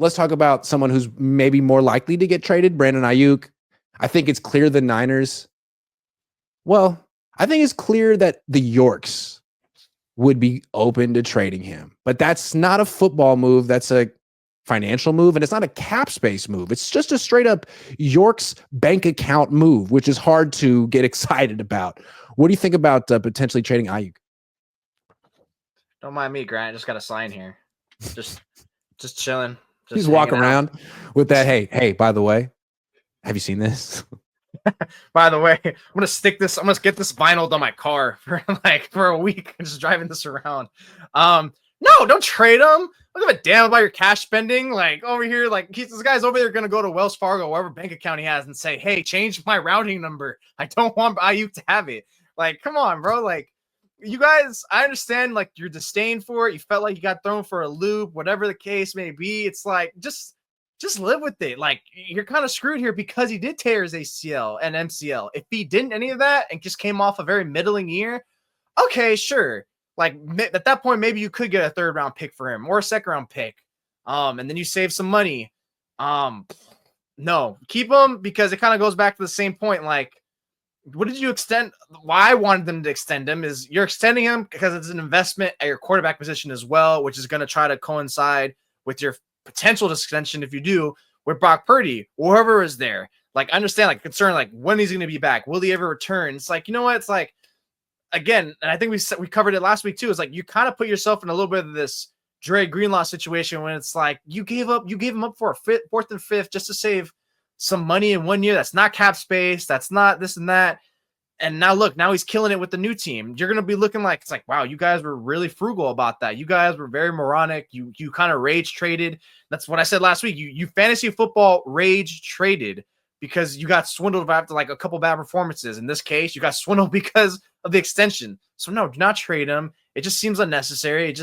let's talk about someone who's maybe more likely to get traded, Brandon Aiyuk. I think it's clear the Niners. Well, I think it's clear that the Yorks would be open to trading him. But that's not a football move. That's a financial move, and it's not a cap space move. It's just a straight up York's bank account move, which is hard to get excited about. What do you think about potentially trading Aiyuk? Don't mind me, Grant. I just got a sign here. Just chilling. Just walk around with that. Hey, by the way, have you seen this? By the way, I'm gonna stick this. I'm gonna get this vinyl on my car for a week and just driving this around. No, don't trade him. Don't give a damn about your cash spending. Like over here, like this guy's over there gonna go to Wells Fargo, whatever bank account he has, and say, "Hey, change my routing number. I don't want Aiyuk to have it." Like, come on, bro. Like, you guys, I understand like your disdain for it. You felt like you got thrown for a loop, whatever the case may be. It's like just live with it. Like, you're kind of screwed here because he did tear his ACL and MCL. If he didn't any of that and just came off a very middling year, okay, sure. Like at that point, maybe you could get a 3rd round pick for him or a 2nd round pick. And then you save some money. No, keep him because it kind of goes back to the same point. Like, what did you extend? Why I wanted them to extend him is you're extending him because it's an investment at your quarterback position as well, which is going to try to coincide with your potential extension if you do with Brock Purdy or whoever is there. Like, I understand, like, concern, like, when he's going to be back. Will he ever return? It's like, you know what? It's like, again, and I think we covered it last week too. It's like you kind of put yourself in a little bit of this Dre Greenlaw situation when it's like you gave him up for a 4th and 5th just to save some money in 1 year. That's not cap space. That's not this and that. And now look, now he's killing it with the new team. You're going to be looking like, it's like, wow, you guys were really frugal about that. You guys were very moronic. You kind of rage traded. That's what I said last week. You fantasy football rage traded because you got swindled after like a couple bad performances. In this case, you got swindled because of the extension. So no, do not trade him. It just seems unnecessary.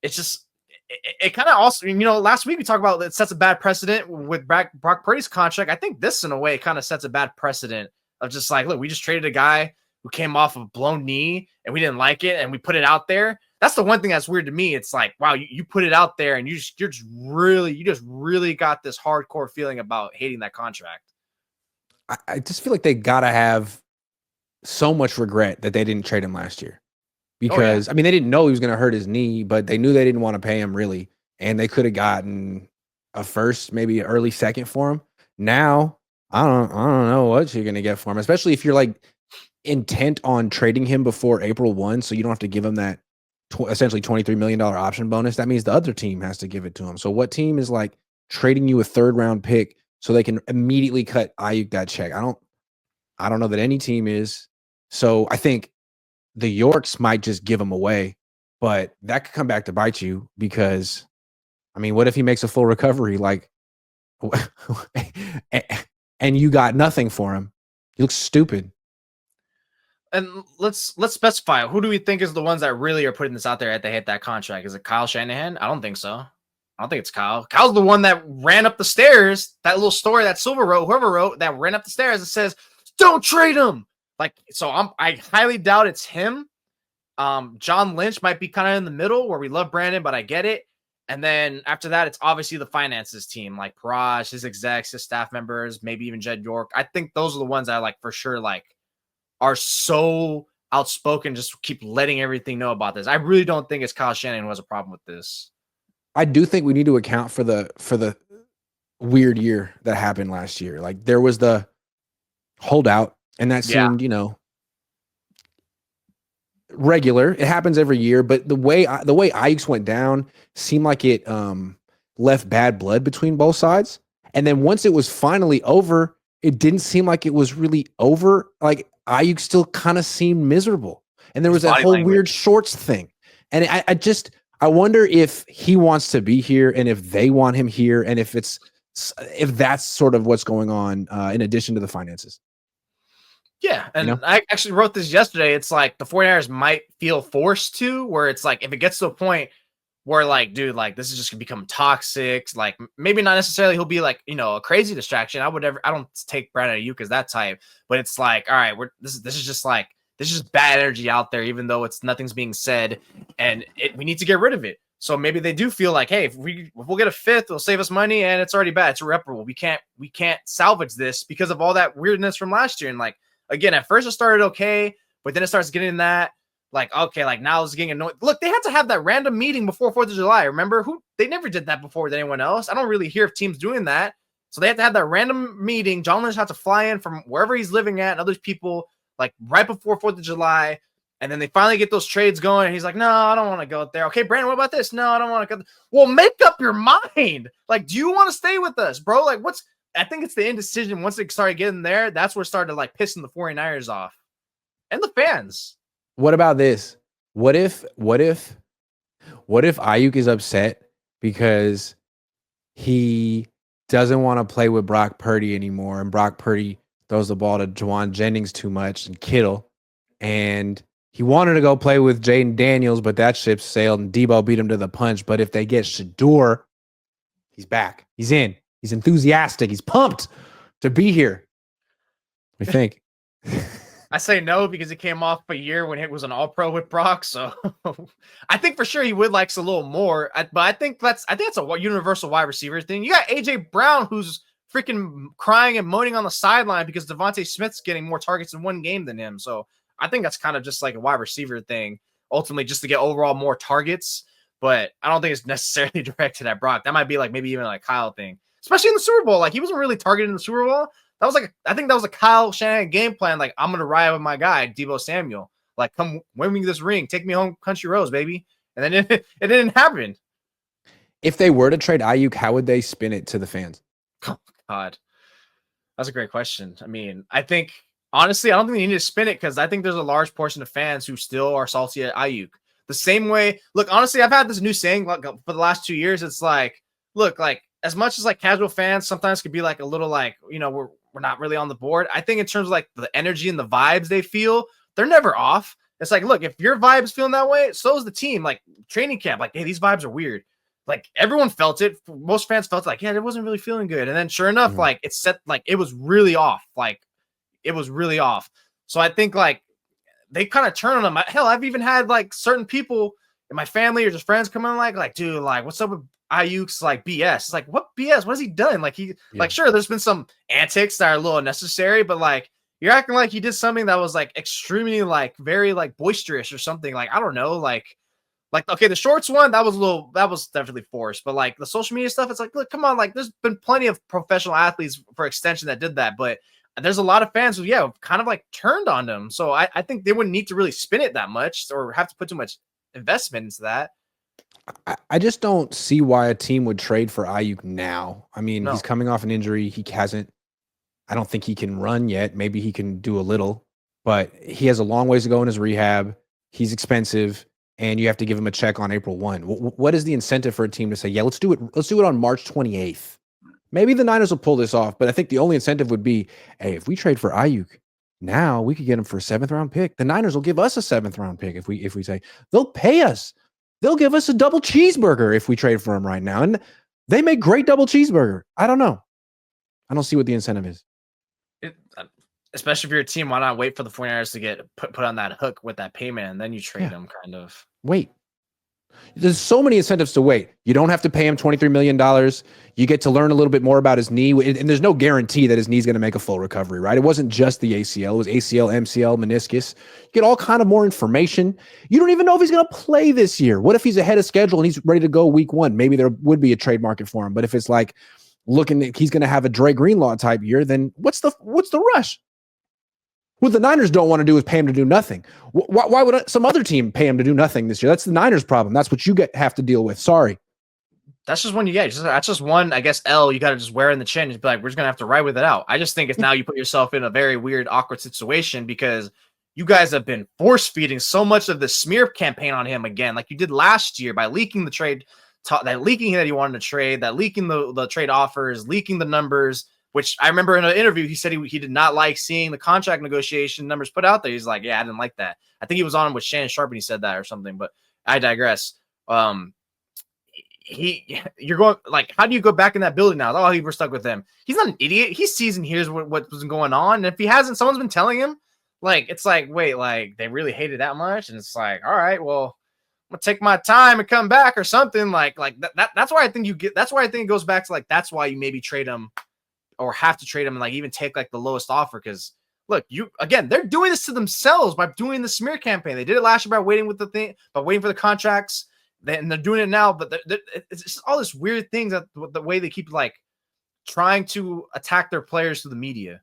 It kind of also, last week we talked about it sets a bad precedent with Brock Purdy's contract. I think this in a way kind of sets a bad precedent of just like, look, we just traded a guy who came off of a blown knee and we didn't like it and we put it out there. That's the one thing that's weird to me. It's like, wow, you put it out there and you just really got this hardcore feeling about hating that contract. I just feel like they gotta have so much regret that they didn't trade him last year. Because, I mean, they didn't know he was going to hurt his knee, but they knew they didn't want to pay him really. And they could have gotten a 1st, maybe an early 2nd for him. Now, I don't know what you're going to get for him, especially if you're like intent on trading him before April 1. So you don't have to give him that essentially $23 million option bonus. That means the other team has to give it to him. So what team is like trading you a 3rd round pick so they can immediately cut Aiyuk that check? I don't know that any team is. So I think the Yorks might just give him away, but that could come back to bite you because, I mean, what if he makes a full recovery, like, and you got nothing for him? He looks stupid. And let's specify, who do we think is the ones that really are putting this out there at they hit that contract? Is it Kyle Shanahan? I don't think so. I don't think it's Kyle. Kyle's the one that ran up the stairs. That little story that Silver wrote, whoever wrote, that ran up the stairs and says, "Don't trade him." Like, so I highly doubt it's him. John Lynch might be kind of in the middle where we love Brandon, but I get it. And then after that, it's obviously the finances team, like Paraj, his execs, his staff members, maybe even Jed York. I think those are the ones that like for sure like are so outspoken, just keep letting everything know about this. I really don't think it's Kyle Shanahan who has a problem with this. I do think we need to account for the weird year that happened last year. Like there was the holdout. And that seemed, regular. It happens every year, but the way Aiyuk's went down seemed like it left bad blood between both sides. And then once it was finally over, it didn't seem like it was really over. Like Aiyuk still kind of seemed miserable, and there was that whole weird shorts thing. And I wonder if he wants to be here, and if they want him here, and if that's sort of what's going on in addition to the finances. Yeah, and I actually wrote this yesterday. It's like the 49ers might feel forced to, where it's like if it gets to a point where like, dude, like this is just gonna become toxic. Like maybe not necessarily he'll be like, a crazy distraction. I don't take Brandon Aiyuk as that type, but it's like, all right, this is just bad energy out there, even though nothing's being said, and we need to get rid of it. So maybe they do feel like, hey, if we'll get a fifth, it'll save us money, and it's already bad. It's irreparable. We can't salvage this because of all that weirdness from last year. And like again, at first it started okay, but then it starts getting that like okay, like now it's getting annoying. Look, they had to have that random meeting before 4th of July. Remember they never did that before with anyone else. I don't really hear of teams doing that. So they have to have that random meeting. John Lynch had to fly in from wherever he's living at, and other people like right before 4th of July. And then they finally get those trades going. And he's like, no, I don't want to go there. Okay, Brandon, what about this? No, I don't want to go there. Well, make up your mind. Like, do you want to stay with us, bro? Like, I think it's the indecision. Once they started getting there, that's where it started like pissing the 49ers off. And the fans. What about this? What if Aiyuk is upset because he doesn't want to play with Brock Purdy anymore, and Brock Purdy throws the ball to Juwan Jennings too much and Kittle, and he wanted to go play with Jaden Daniels, but that ship sailed and Debo beat him to the punch. But if they get Shador, he's back. He's in. He's enthusiastic. He's pumped to be here. We think. I say no because he came off a year when it was an all-pro with Brock. So I think for sure he would like a little more. But I think that's a universal wide receiver thing. You got AJ Brown who's freaking crying and moaning on the sideline because Devontae Smith's getting more targets in one game than him. So I think that's kind of just like a wide receiver thing, ultimately just to get overall more targets. But I don't think it's necessarily directed at Brock. That might be like maybe even like Kyle thing, especially in the Super Bowl. Like he wasn't really targeted in the Super Bowl. That was like, I think that was a Kyle Shanahan game plan. Like I'm going to ride with my guy, Debo Samuel. Like come win me this ring. Take me home country roads, baby. And then it didn't happen. If they were to trade Aiyuk, how would they spin it to the fans? Oh, God. That's a great question. I mean, I think honestly, I don't think they need to spin it because I think there's a large portion of fans who still are salty at Aiyuk. The same way, look, honestly, I've had this new saying like, for the last 2 years. It's like, look, like as much as like casual fans sometimes could be like a little like, you know, we're not really on the board. I think in terms of like the energy and the vibes they feel, they're never off. It's like, look, if your vibe's feeling that way, so is the team. Like training camp, like, hey, these vibes are weird. Like everyone felt it. Most fans felt like, yeah, it wasn't really feeling good. And then sure enough, like it set, like it was really off. Like it was really off. So I think like they kind of turn on them. Hell, I've even had like certain people in my family or just friends come in like, dude, like what's up with Aiyuk's like BS? It's like, what BS? What has he done? Like like, sure, there's been some antics that are a little unnecessary, but like you're acting like he did something that was like extremely like very like boisterous or something. Like, I don't know, like, okay, the shorts one, that was definitely forced. But like the social media stuff, it's like, look, come on, like there's been plenty of professional athletes for extension that did that, but there's a lot of fans who, kind of like turned on them. So I think they wouldn't need to really spin it that much or have to put too much investment into that. I just don't see why a team would trade for Aiyuk now. I mean, No. He's coming off an injury. I don't think he can run yet. Maybe he can do a little, but he has a long ways to go in his rehab. He's expensive. And you have to give him a check on April 1. What is the incentive for a team to say, yeah, let's do it. Let's do it on March 28th. Maybe the Niners will pull this off, but I think the only incentive would be, hey, if we trade for Aiyuk, now we could get him for a 7th round pick. The Niners will give us a 7th round pick if we say they'll pay us. They'll give us a double cheeseburger if we trade for him right now. And they make great double cheeseburger. I don't know. I don't see what the incentive is. Especially if you're a team, why not wait for the 49ers to get put on that hook with that payment and then you trade them kind of. Wait. There's so many incentives to wait. You don't have to pay him $23 million. You get to learn a little bit more about his knee. And there's no guarantee that his knee's going to make a full recovery, right? It wasn't just the ACL. It was ACL, MCL, meniscus. You get all kind of more information. You don't even know if he's going to play this year. What if he's ahead of schedule and he's ready to go week 1? Maybe there would be a trade market for him. But if it's like looking at he's going to have a Dre Greenlaw type year, then what's the rush? What the Niners don't want to do is pay him to do nothing. Why would some other team pay him to do nothing this year? That's the Niners' problem. That's what you have to deal with. Sorry. That's just one you get. That's just one, I guess, L you got to just wear in the chin. Just be like, we're just going to have to ride with it out. I just think it's now you put yourself in a very weird, awkward situation because you guys have been force feeding so much of the smear campaign on him again, like you did last year by leaking the trade, that leaking that he wanted to trade, that leaking the trade offers, leaking the numbers. Which I remember in an interview, he said he did not like seeing the contract negotiation numbers put out there. He's like, yeah, I didn't like that. I think he was on with Shannon Sharp and he said that or something, but I digress. You're going like, how do you go back in that building now? Oh, we're stuck with him. He's not an idiot. He sees and hears what was going on. And if he hasn't, someone's been telling him, like, it's like, wait, like they really hate it that much. And it's like, all right, well, gonna take my time and come back or something like that's why I think that's why I think it goes back to like that's why you maybe trade him or have to trade him and like even take like the lowest offer because look, they're doing this to themselves by doing the smear campaign. They did it last year by waiting for the contracts, and they're doing it now. But it's just all this weird things that the way they keep like trying to attack their players through the media.